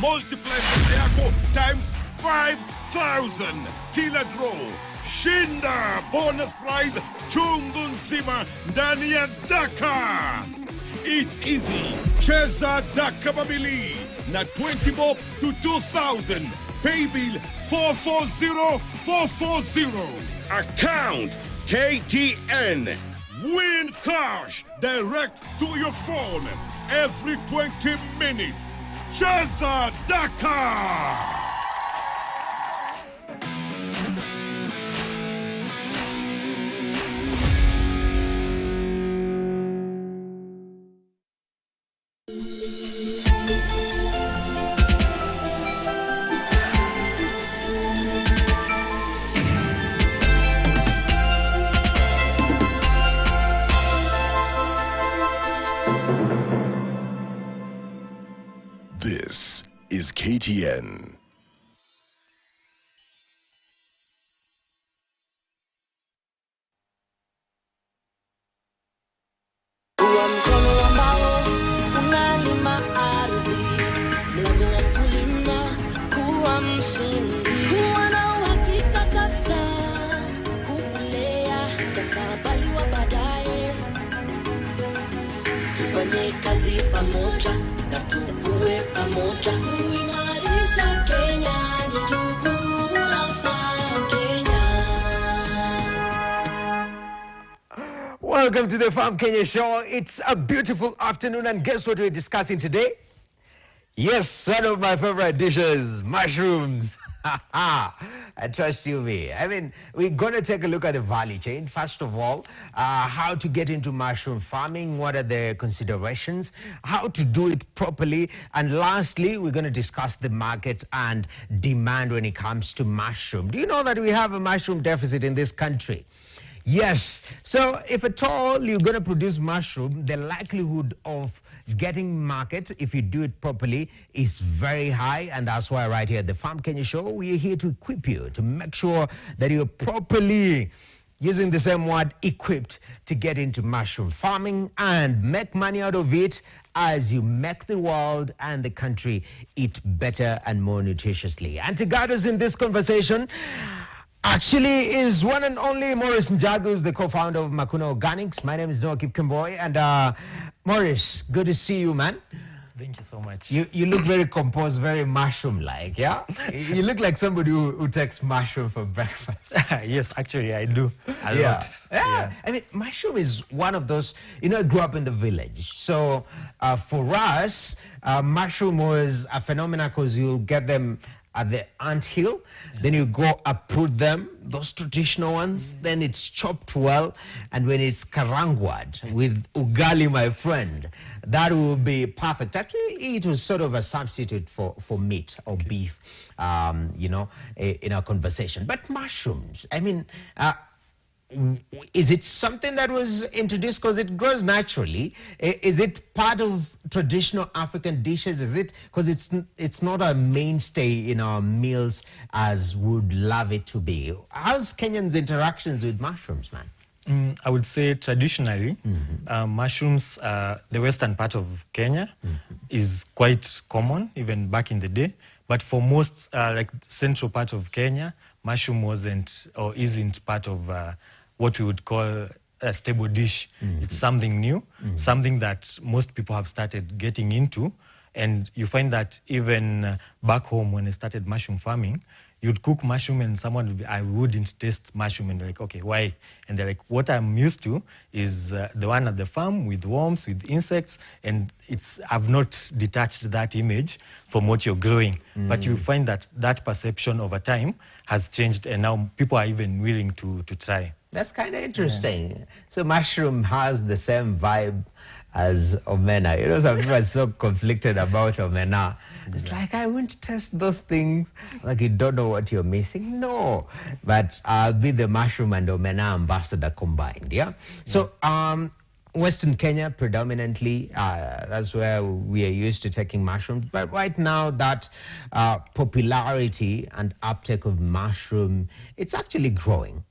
multiply pesa yako times 5,000. Kila draw, shinda bonus prize chungu nzima ndani ya Daka. It's easy. Cheza Daka Babili na 20 bob to 2,000. Pay bill 440-440. Account KTN. Win cash direct to your phone every 20 minutes. Cheza Daka. This is KTN. Kuwa mkono ambao unalima ardhi, mlango wa kulima, kuwa mshindi, kuwa na uhakika sasa, kulea mustakabali wa baadaye. Tufanye kazi pamoja na tukue pamoja, kuimarisha Kenya ni jukumu la Farm Kenya. Welcome to the Farm Kenya show. It's a beautiful afternoon, and guess what we're discussing today? Yes, one of my favorite dishes, mushrooms. I trust you, me. I mean, we're going to take a look at the value chain. First of all, how to get into mushroom farming, what are the considerations, how to do it properly, and lastly, we're going to discuss the market and demand when it comes to mushroom. Do you know that we have a mushroom deficit in this country? Yes. So if at all you're going to produce mushroom, the likelihood of getting market, if you do it properly, is very high. And that's why right here at the Farm Kenya show, we're here to equip you, to make sure that you're properly, using the same word, equipped to get into mushroom farming and make money out of it as you make the world and the country eat better and more nutritiously. And to guide us in this conversation, actually is one and only Maurice Njagu, who's the co-founder of Makuna Organics. My name is Noah Kipkemboy, and Maurice, good to see you, man. Thank you so much. You look very composed, very mushroom-like, yeah? You look like somebody who takes mushroom for breakfast. Yes, actually, I do a Yeah. lot. Yeah. I mean, mushroom is one of those, you know, I grew up in the village. So for us, mushroom was a phenomenon because you'll get them at the anthill, then you go uproot them, those traditional ones, then it's chopped well, and when it's karangwad with ugali, my friend, that will be perfect. Actually, it was sort of a substitute for meat or beef, you know, in our conversation. But mushrooms, I mean, is it something that was introduced because it grows naturally? Is it part of traditional African dishes? Is it because it's not a mainstay in our meals as would love it to be? How's Kenyans' interactions with mushrooms, man? I would say traditionally, mushrooms, the western part of Kenya is quite common, even back in the day. But for most, like central part of Kenya, mushroom wasn't or isn't part of what we would call a stable dish. It's something new, something that most people have started getting into. And you find that even back home, when I started mushroom farming, you'd cook mushroom and someone would be, I wouldn't taste mushroom, and they're like, okay, why? And they're like, what I'm used to is the one at the farm with worms, with insects, and I've not detached that image from what you're growing. But you find that that perception over time has changed, and now people are even willing to try. That's kind of interesting. Yeah. So mushroom has the same vibe as omena. You know, some people are so conflicted about omena. It's like, I won't test those things. Like, you don't know what you're missing. No. But I'll be the mushroom and omena ambassador combined, yeah? So, Western Kenya predominantly, that's where we are used to taking mushrooms. But right now, that popularity and uptake of mushroom, it's actually growing.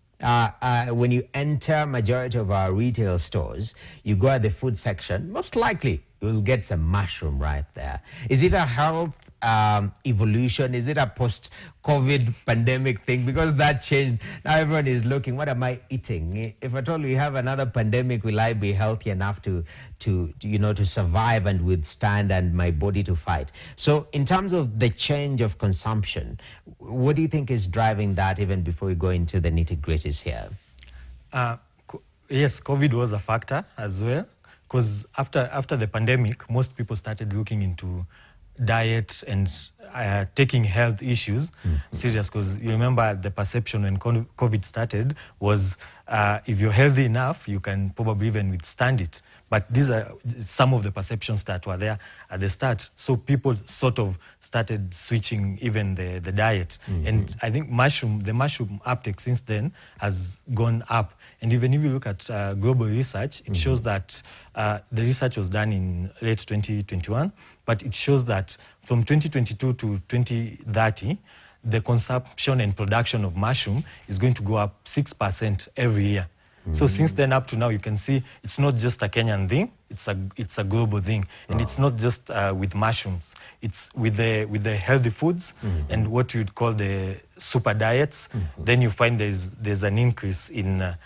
When you enter majority of our retail stores, you go at the food section, most likely you'll get some mushroom right there. Is it a health evolution? Is it a post-COVID pandemic thing? Because that changed. Now everyone is looking, what am I eating? If at all we have another pandemic, will I be healthy enough to survive and withstand, and my body to fight? So in terms of the change of consumption, what do you think is driving that, even before we go into the nitty-gritties here? Yes, COVID was a factor as well, because after the pandemic, most people started looking into diet and taking health issues serious, because you remember the perception when COVID started was if you're healthy enough, you can probably even withstand it. But these are some of the perceptions that were there at the start. So people sort of started switching even the diet. And I think the mushroom uptake since then has gone up. And even if you look at global research, it shows that the research was done in late 2021, but it shows that from 2022 to 2030, the consumption and production of mushroom is going to go up 6% every year. So since then up to now, you can see it's not just a Kenyan thing; it's a global thing, and it's not just with mushrooms. It's with the healthy foods and what you'd call the super diets. Then you find there's an increase in the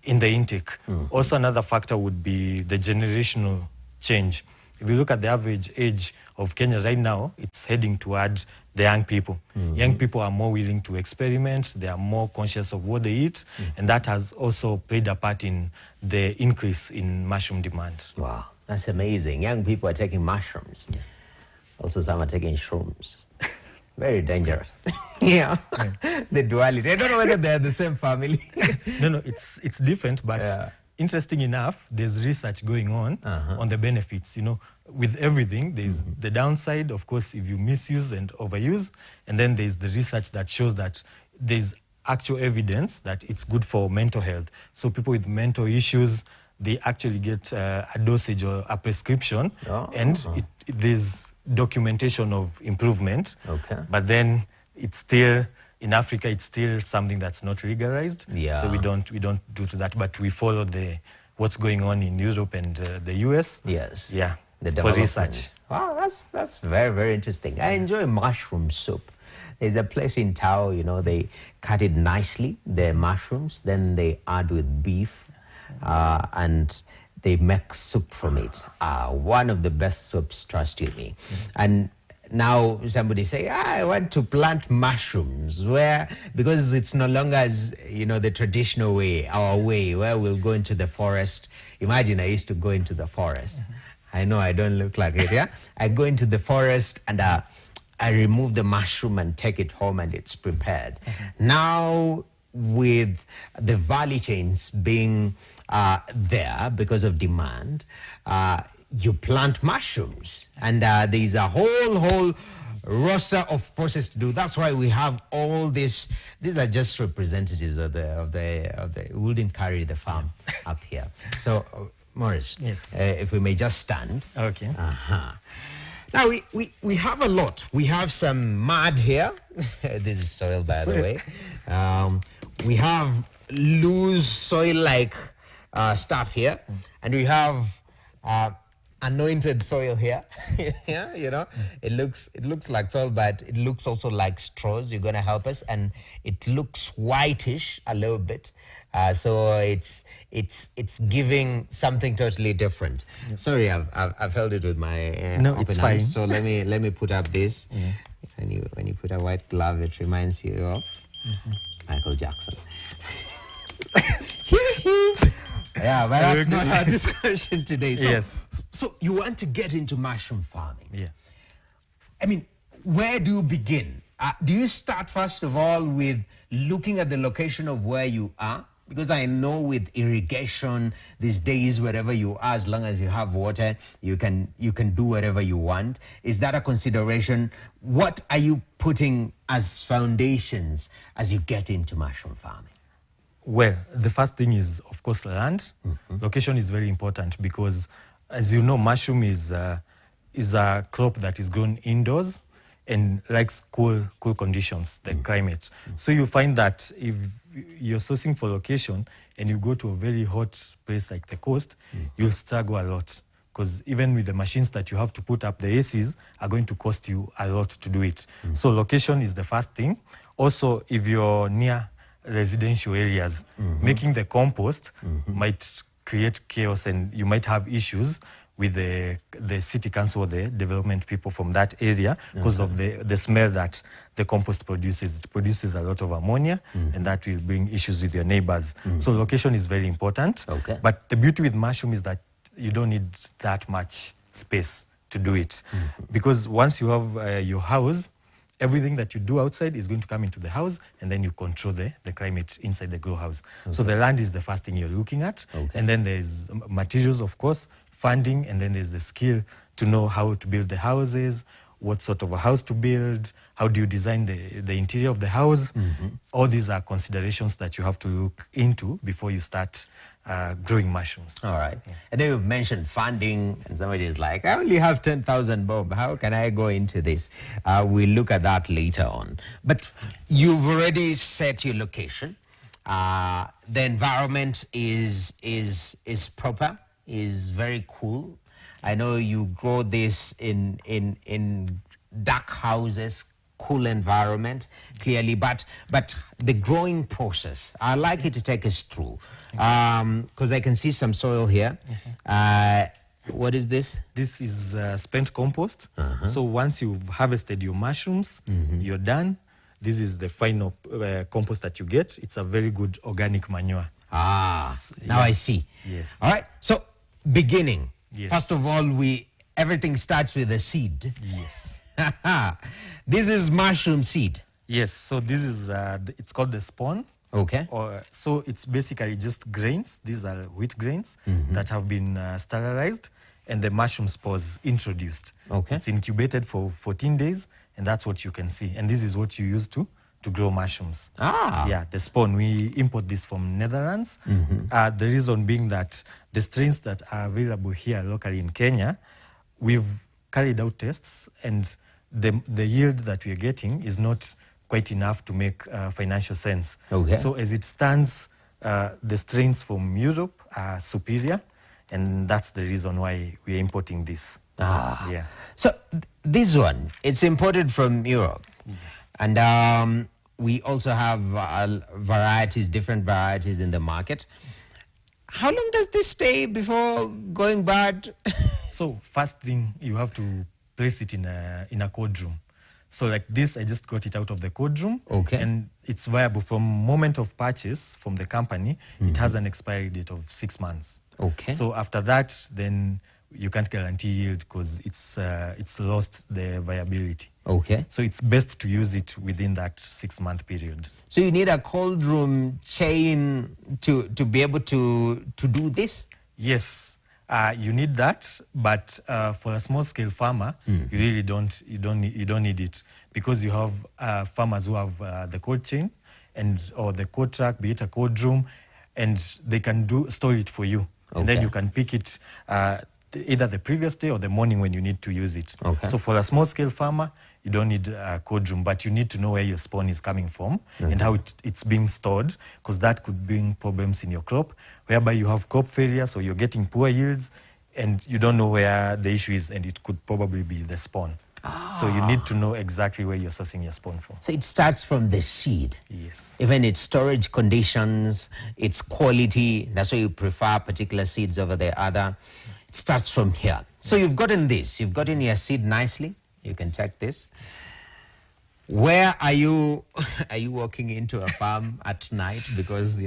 intake. Also, another factor would be the generational change. If you look at the average age of Kenya right now, it's heading toward the young people. Young people are more willing to experiment, they are more conscious of what they eat, and that has also played a part in the increase in mushroom demand. Wow, that's amazing. Young people are taking mushrooms. Also, some are taking shrooms. Very dangerous. Yeah. The duality. I don't know whether they're the same family. No, it's different, but interesting enough, there's research going on the benefits. You know, with everything, there's the downside, of course, if you misuse and overuse, and then there's the research that shows that there's actual evidence that it's good for mental health. So people with mental issues, they actually get a dosage or a prescription, and there's documentation of improvement. But then it's still, in Africa, it's still something that's not legalized. So we don't do to that, but we follow what's going on in Europe and the US. Yeah. For research. Wow, that's very, very interesting. I enjoy mushroom soup. There's a place in Tao, they cut it nicely, the mushrooms, then they add with beef, and they make soup from it. One of the best soups, trust you me. And now somebody say, I want to plant mushrooms, because it's no longer as, the traditional way, our way, where we'll go into the forest. Imagine I used to go into the forest. I know I don't look like it, I go into the forest and I remove the mushroom and take it home and it's prepared. Now, with the value chains being there because of demand, you plant mushrooms, and there's a whole roster of process to do. That's why we have all this. These are just representatives of the we wouldn't carry the farm up here. So, Morris, if we may just stand. Okay. Now we have a lot. We have some mud here. This is soil, by the way. We have loose soil-like stuff here, and we have anointed soil here. It looks like soil, but it looks also like straws. You're gonna help us, and it looks whitish a little bit. So it's giving something totally different. Sorry, I've held it with my no, open it's arms. fine. So let me put up this. When you put a white glove, it reminds you of Michael Jackson. Yeah, but that's not our discussion today. So, so you want to get into mushroom farming? Yeah. I mean, where do you begin? Do you start first of all with looking at the location of where you are? Because I know with irrigation these days, wherever you are, as long as you have water, you can do whatever you want. Is that a consideration? What are you putting as foundations as you get into mushroom farming? Well, the first thing is, of course, land. Location is very important because, as you know, mushroom is a crop that is grown indoors and likes cool conditions, the climate. So you find that if you're sourcing for location and you go to a very hot place like the coast, you'll struggle a lot because even with the machines that you have to put up, the ACs are going to cost you a lot to do it. So location is the first thing. Also, if you're near residential areas, making the compost might create chaos, and you might have issues with the city council or the development people from that area because of the smell that the compost produces. It produces a lot of ammonia, and that will bring issues with your neighbors. So location is very important. Okay. But the beauty with mushroom is that you don't need that much space to do it. Because once you have your house, everything that you do outside is going to come into the house, and then you control the climate inside the grow house. So the land is the first thing you're looking at. And then there's materials, of course, funding, and then there's the skill to know how to build the houses, what sort of a house to build, how do you design the interior of the house. All these are considerations that you have to look into before you start growing mushrooms. All right. And then you've mentioned funding, and somebody is like, I only have 10,000 bob. How can I go into this? We'll look at that later on. But you've already set your location. The environment is proper, is very cool. I know you grow this in dark houses, cool environment, clearly, but the growing process, I'd like you to take us through, because I can see some soil here. What is this? This is spent compost. So once you've harvested your mushrooms, you're done. This is the final compost that you get. It's a very good organic manure. Now I see. Yes. All right, so beginning. Yes. First of all, everything starts with a seed. Yes. This is mushroom seed. Yes, so this is, it's called the spawn. Okay. So it's basically just grains. These are wheat grains that have been sterilized, and the mushroom spores introduced. Okay. It's incubated for 14 days, and that's what you can see. And this is what you use to grow mushrooms. Yeah, the spawn, we import this from Netherlands. The reason being that the strains that are available here locally in Kenya, we've carried out tests, and the yield that we're getting is not quite enough to make financial sense. Okay. So as it stands, the strains from Europe are superior, and that's the reason why we're importing this. Yeah. So this one, it's imported from Europe. Yes. And we also have varieties, different varieties in the market. How long does this stay before going bad? So first thing, you have to place it in a cold room. So like this, I just got it out of the cold room. Okay. And it's viable from moment of purchase from the company. It has an expiry date of 6 months. Okay. So after that, then you can't guarantee yield because it's lost the viability. Okay. So it's best to use it within that 6-month period. So you need a cold room chain to be able to do this? Yes, you need that, but for a small scale farmer, you really don't need it, because you have farmers who have the cold chain or the cold truck, be it a cold room, and they can store it for you. And then you can pick it either the previous day or the morning when you need to use it. Okay. So for a small scale farmer, you don't need a cold room, but you need to know where your spawn is coming from and how it's being stored, because that could bring problems in your crop, whereby you have crop failure, so you're getting poor yields, and you don't know where the issue is, and it could probably be the spawn. So you need to know exactly where you're sourcing your spawn from. So it starts from the seed. Yes. Even its storage conditions, its quality, that's why you prefer particular seeds over the other. It starts from here. So you've gotten this. You've gotten your seed nicely. You can check this. Where are you walking into a farm at night? Because,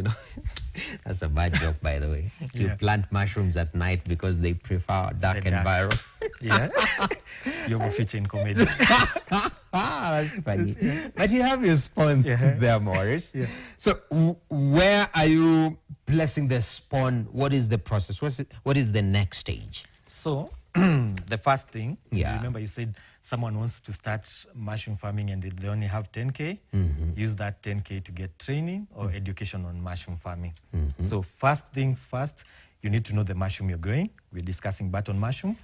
that's a bad joke, by the way. You plant mushrooms at night because they prefer dark environment. Yeah. You're featuring comedy. That's funny. But you have your spawn there, Morris. Yeah. So where are you placing the spawn? What is the process? What is the next stage? So the first thing, remember you said someone wants to start mushroom farming and they only have 10K, use that 10K to get training or education on mushroom farming. So first things first, you need to know the mushroom you're growing. We're discussing button mushroom.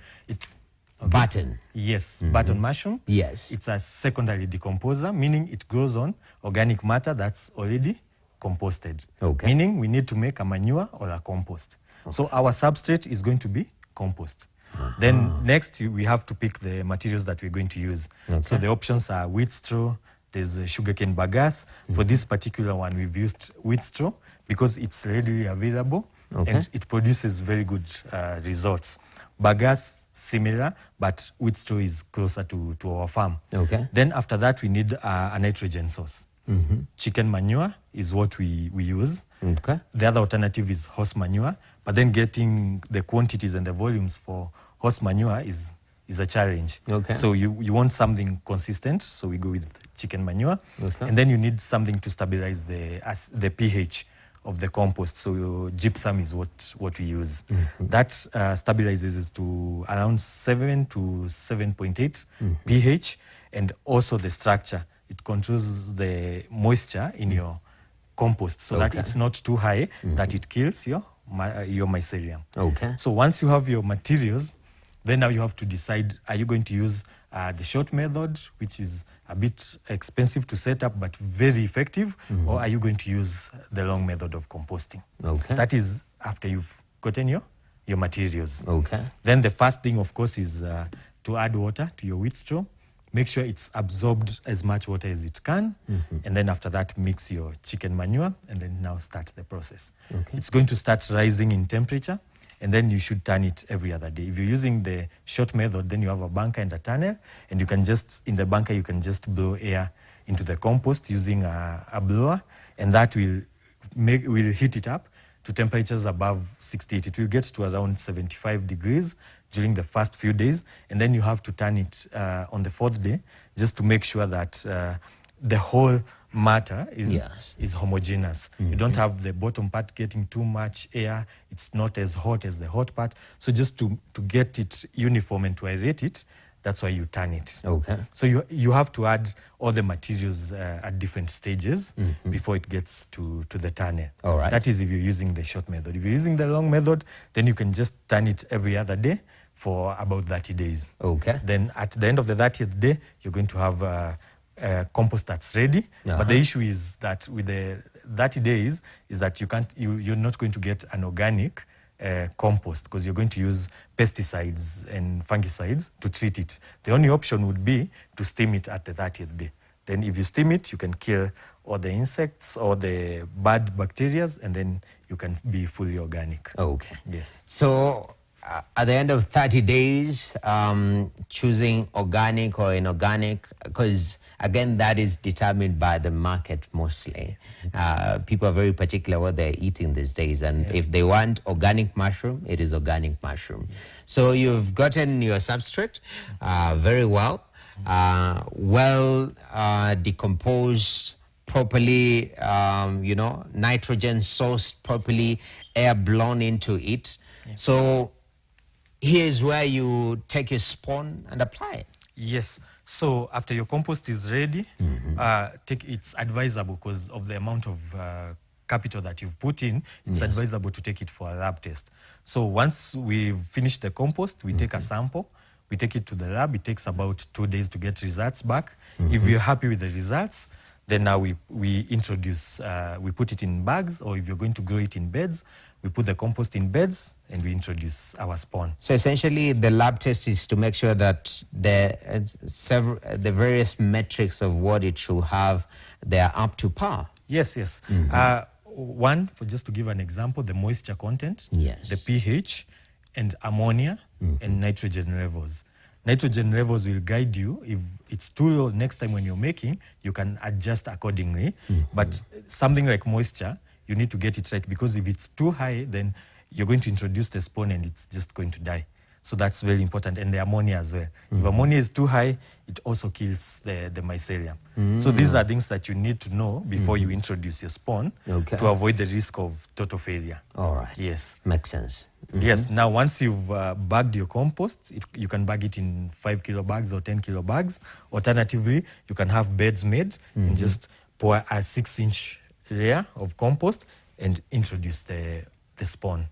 Button? Yes, button mushroom. Yes. It's a secondary decomposer, meaning it grows on organic matter that's already composted. Okay. Meaning we need to make a manure or a compost. So our substrate is going to be compost. Then next, we have to pick the materials that we're going to use. So the options are wheat straw, there's sugarcane bagasse. For this particular one, we've used wheat straw because it's readily available and it produces very good results. Bagasse, similar, but wheat straw is closer to our farm. Then after that, we need a nitrogen source. Chicken manure is what we use. The other alternative is horse manure, but then getting the quantities and the volumes for horse manure is a challenge. So you want something consistent, so we go with chicken manure. And then you need something to stabilize the pH of the compost. So gypsum is what we use. That stabilizes it to around 7 to 7.8 pH, and also the structure. It controls the moisture in your compost so that it's not too high that it kills your mycelium. So once you have your materials, then now you have to decide, are you going to use the short method, which is a bit expensive to set up but very effective, or are you going to use the long method of composting? That is after you've gotten your materials. Then the first thing, of course, is to add water to your wheat straw. Make sure it's absorbed as much water as it can. And then after that, mix your chicken manure and then now start the process. It's going to start rising in temperature, and then you should turn it every other day. If you're using the short method, then you have a bunker and a tunnel, and you can just, in the bunker, you can just blow air into the compost using a blower, and that will heat it up to temperatures above 68. It will get to around 75 degrees during the first few days, and then you have to turn it on the fourth day just to make sure that the whole matter is homogeneous. You don't have the bottom part getting too much air. It's not as hot as the hot part. So just to get it uniform and to aerate it, that's why you turn it. So you have to add all the materials at different stages before it gets to the tunnel. That is if you're using the short method. If you're using the long method, then you can just turn it every other day for about 30 days. Then at the end of the 30th day, you're going to have a compost that's ready. But the issue is that with the 30 days is that you're not going to get an organic compost because you're going to use pesticides and fungicides to treat it. The only option would be to steam it at the 30th day. Then if you steam it, you can kill all the insects or the bad bacteria, and then you can be fully organic. Yes. So at the end of 30 days, choosing organic or inorganic, because again, that is determined by the market mostly. People are very particular what they're eating these days, and if they want organic mushroom, it is organic mushroom. So you've gotten your substrate very well, decomposed properly, nitrogen sourced properly, air blown into it. So here's where you take your spawn and apply it. Yes. So after your compost is ready, it's advisable because of the amount of capital that you've put in, it's advisable to take it for a lab test. So once we've finished the compost, we take a sample, we take it to the lab. It takes about 2 days to get results back. If we're happy with the results, then now we introduce, we put it in bags, or if you're going to grow it in beds, we put the compost in beds and we introduce our spawn. So essentially, the lab test is to make sure that the various metrics of what it should have, they are up to par. Yes. One, just to give an example, the moisture content, the pH, and ammonia, and nitrogen levels. Nitrogen levels will guide you. If it's too low, next time when you're making, you can adjust accordingly. But something like moisture, you need to get it right, because if it's too high, then you're going to introduce the spawn and it's just going to die. So that's very important. And the ammonia as well. If ammonia is too high, it also kills the mycelium. So these are things that you need to know before you introduce your spawn to avoid the risk of total failure. All right. Yes. Makes sense. Yes. Now, once you've bagged your compost, you can bag it in 5 kilo bags or 10 kilo bags. Alternatively, you can have beds made and just pour a 6-inch layer of compost and introduce the spawn.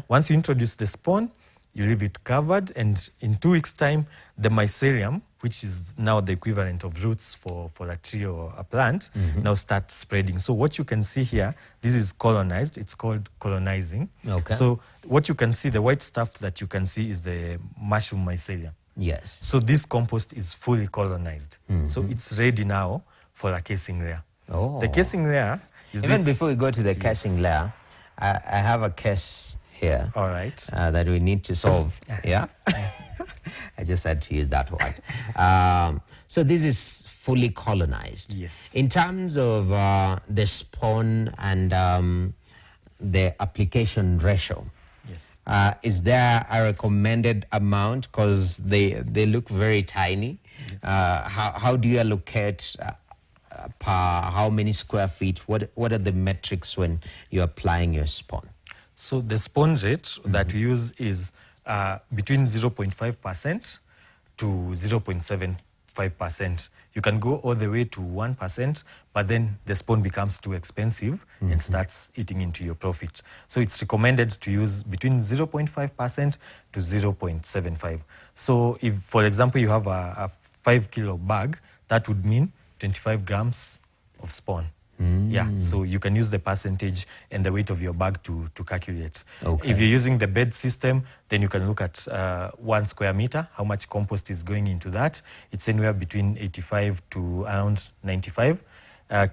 Once you introduce the spawn, you leave it covered, and in 2 weeks' time, the mycelium, which is now the equivalent of roots for a tree or a plant, now starts spreading. So what you can see here, this is colonized. It's called colonizing. Okay. So what you can see, the white stuff that you can see is the mushroom mycelium. Yes. So this compost is fully colonized. So it's ready now for a casing layer. Oh. The casing layer is Even this. before we go to the casing layer, I have a case here. All right. That we need to solve. Yeah. I just had to use that word. So this is fully colonized. Yes. In terms of the spawn and the application ratio, Yes. is there a recommended amount? Because they look very tiny. Yes. How do you allocate per how many square feet? What are the metrics when you're applying your spawn? So the spawn rate that we use is between 0.5% to 0.75%. You can go all the way to 1%, but then the spawn becomes too expensive and starts eating into your profit. So it's recommended to use between 0.5% to 0.75. So if, for example, you have a 5 kilo bag, that would mean 25 grams of spawn. Yeah, so you can use the percentage and the weight of your bag to calculate. Okay. If you're using the bed system, then you can look at 1 square meter, how much compost is going into that. It's anywhere between 85 to around 95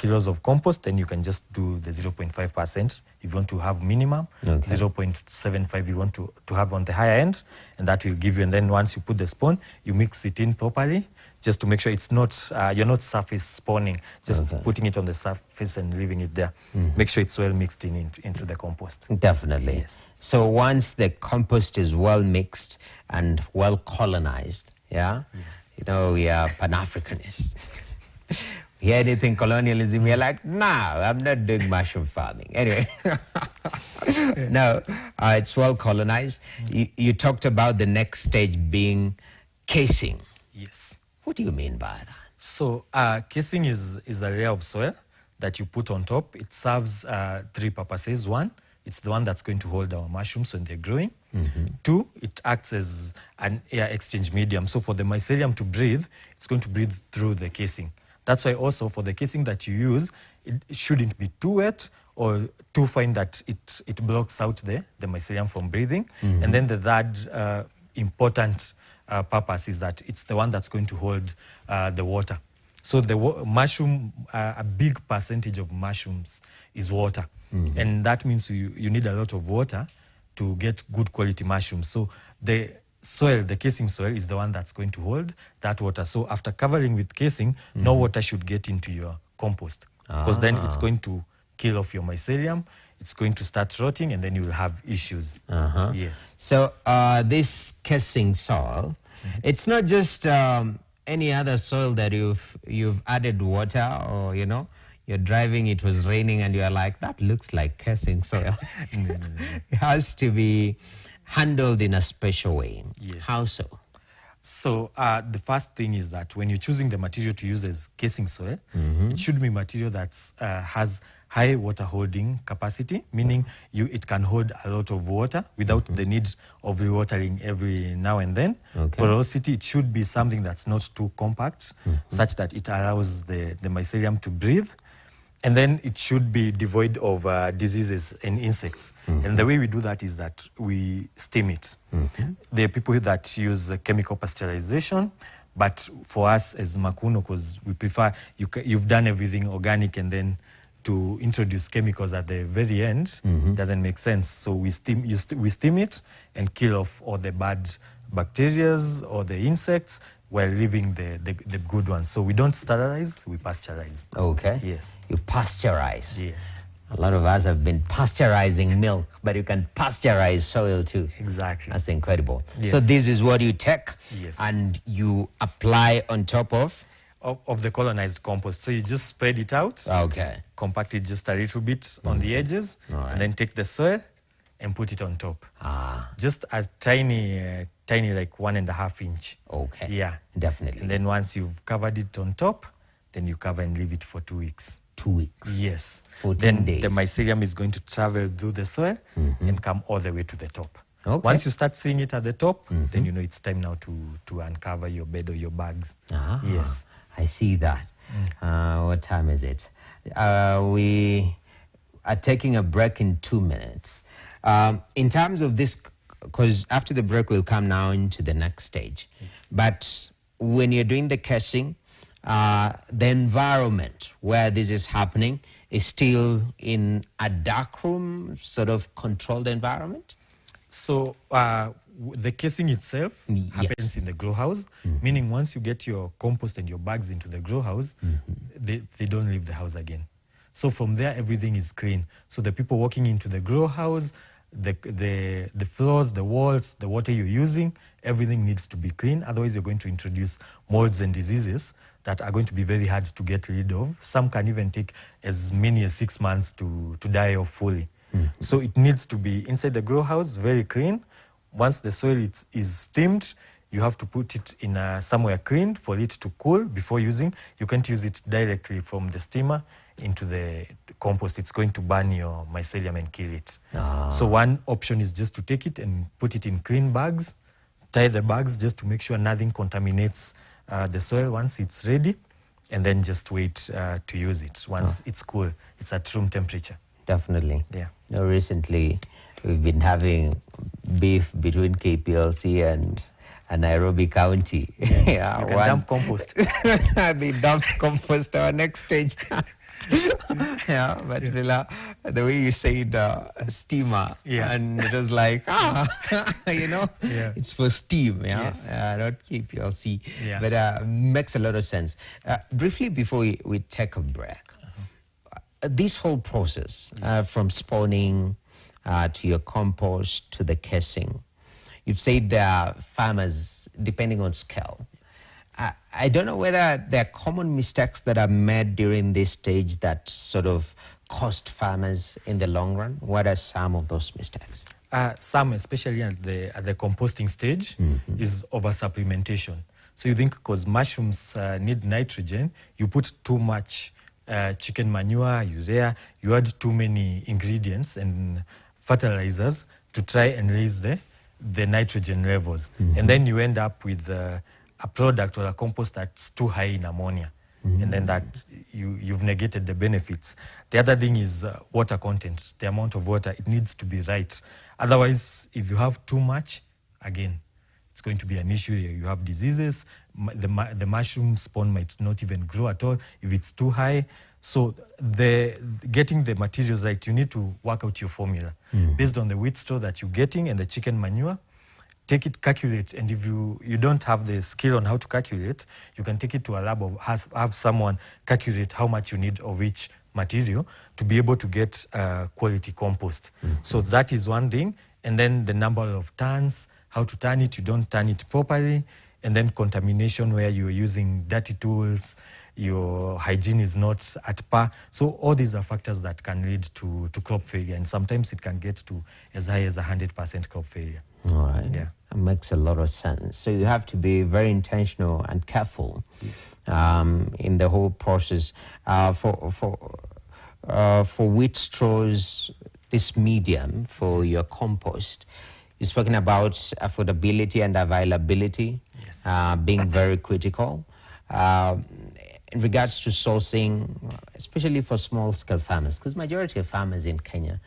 kilos of compost. Then you can just do the 0.5% if you want to have minimum, 0.75 you want to have on the higher end, and that will give you. And then once you put the spawn, you mix it in properly, just to make sure it's not, you're not surface spawning, just putting it on the surface and leaving it there. Make sure it's well mixed into the compost. Definitely. Yes. So once the compost is well mixed and well colonized, yeah? Yes. You know, we are Pan-Africanists. Hear anything colonialism, you're like, no, I'm not doing mushroom farming. Anyway. No, it's well colonized. You talked about the next stage being casing. Yes. What do you mean by that? So casing is a layer of soil that you put on top. It serves 3 purposes. 1, it's the one that's going to hold our mushrooms when they're growing. 2, it acts as an air exchange medium. So for the mycelium to breathe, it's going to breathe through the casing. That's why also for the casing that you use, it shouldn't be too wet or too fine that it blocks out the mycelium from breathing. And then the third important purpose is that it's the one that's going to hold the water. So the mushroom, a big percentage of mushrooms is water. And that means you need a lot of water to get good quality mushrooms. So the soil, the casing soil, is the one that's going to hold that water. So after covering with casing, no water should get into your compost, because then it's going to kill off your mycelium. It's going to start rotting, and then you will have issues. Yes. So this casing soil, it's not just any other soil that you've added water, or you're driving, it was raining, and you're like, that looks like casing soil. No. It has to be handled in a special way. Yes. How so? So the first thing is that when you're choosing the material to use as casing soil, it should be material that has high water holding capacity, meaning it can hold a lot of water without the need of rewatering every now and then. Porosity, it should be something that's not too compact, such that it allows the mycelium to breathe. And then it should be devoid of diseases and insects. And the way we do that is that we steam it. There are people that use chemical pasteurization, but for us as Makuno, because we prefer, you've done everything organic, and then to introduce chemicals at the very end doesn't make sense. So we steam it and kill off all the bad bacteria or the insects, while leaving the good ones. So we don't sterilize, we pasteurize. Okay. Yes. You pasteurize. Yes. A lot of us have been pasteurizing milk, but you can pasteurize soil too. Exactly. That's incredible. Yes. So this is what you take Yes. and you apply on top of? Of the colonized compost. So you just spread it out, Okay. compact it just a little bit on the edges, and then take the soil and put it on top. Just a tiny, like 1.5 inch. Okay. Yeah. Definitely. And then once you've covered it on top, then you cover and leave it for 2 weeks. 2 weeks. Yes. 14 then days. the mycelium is going to travel through the soil and come all the way to the top. Okay. Once you start seeing it at the top, then you know it's time now to uncover your bed or your bags. Yes. I see that. What time is it? We are taking a break in 2 minutes. In terms of this, because after the break we'll come now into the next stage. Yes. But when you're doing the casing, the environment where this is happening is still in a dark room, sort of controlled environment? So the casing itself happens in the grow house, meaning once you get your compost and your bags into the grow house, they don't leave the house again. So from there, everything is clean. So the people walking into the grow house, the floors, the walls, the water you're using, everything needs to be clean. Otherwise, you're going to introduce molds and diseases that are going to be very hard to get rid of. Some can even take as many as 6 months to die off fully. So it needs to be inside the grow house, very clean. Once the soil is steamed, you have to put it in somewhere clean for it to cool before using. You can't use it directly from the steamer into the compost. It's going to burn your mycelium and kill it. So one option is just to take it and put it in clean bags, tie the bags just to make sure nothing contaminates the soil once it's ready, and then just wait to use it once it's cool. It's at room temperature. Definitely. Yeah. You know, recently, we've been having beef between KPLC and Nairobi County. Yeah, You can dump compost. They dump compost our next stage. Yeah, but the way you said steamer, and it was like, you know, it's for steam, Yes. not KPLC. Yeah. But makes a lot of sense. Briefly before we take a break, this whole process from spawning to your compost to the casing, you've said there are farmers depending on scale. I don't know whether there are common mistakes that are made during this stage that sort of cost farmers in the long run. What are some of those mistakes? Some, especially at the composting stage, is over-supplementation. So you think because mushrooms need nitrogen, you put too much chicken manure, urea, you add too many ingredients and fertilizers to try and raise the nitrogen levels. And then you end up with a product or a compost that's too high in ammonia. And then that you've negated the benefits. The other thing is water content, the amount of water. It needs to be right. Otherwise, if you have too much, again, it's going to be an issue. You have diseases. The mushroom spawn might not even grow at all if it's too high. So getting the materials right, you need to work out your formula based on the wheat straw that you're getting and the chicken manure. Take it, calculate, and if you don't have the skill on how to calculate, you can take it to a lab or have someone calculate how much you need of each material to be able to get quality compost. So that is one thing. And then the number of tons, how to turn it, you don't turn it properly, and then contamination where you're using dirty tools, your hygiene is not at par. So all these are factors that can lead to crop failure, and sometimes it can get to as high as 100% crop failure. All right. Yeah. That makes a lot of sense. So you have to be very intentional and careful in the whole process. For wheat straws, this medium for your compost, you've spoken about affordability and availability being very critical. In regards to sourcing, especially for small-scale farmers, because majority of farmers in Kenya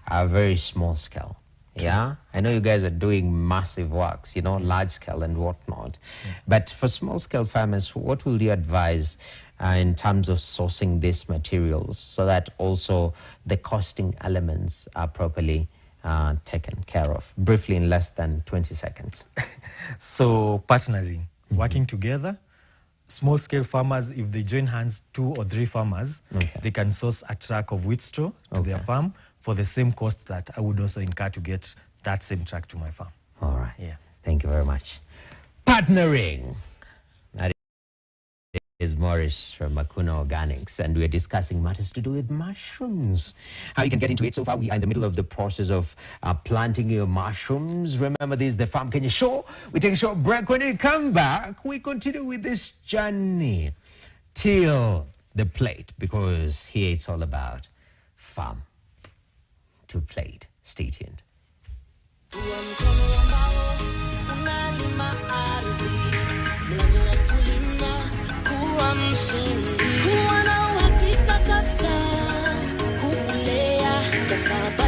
are very small-scale. Yeah, I know you guys are doing massive works, you know, large scale and whatnot. But for small scale farmers, what will you advise in terms of sourcing these materials so that also the costing elements are properly taken care of? Briefly, in less than 20 seconds. So partnering, working together. Small scale farmers, if they join hands, 2 or 3 farmers, they can source a truck of wheat straw to their farm for the same cost that I would also incur to get that same truck to my farm. All right. Yeah. Thank you very much. Partnering. That is Morris from Makuna Organics, and we're discussing matters to do with mushrooms. How you can get into it. So far, we are in the middle of the process of planting your mushrooms. Remember, this is the Farm Kenya show. We take a short break. When we come back, we continue with this journey till the plate, because here it's all about farm to plate. Stay tuned. mkono ambao unalima ardhi, mlango wa kulima kuwa mshindi.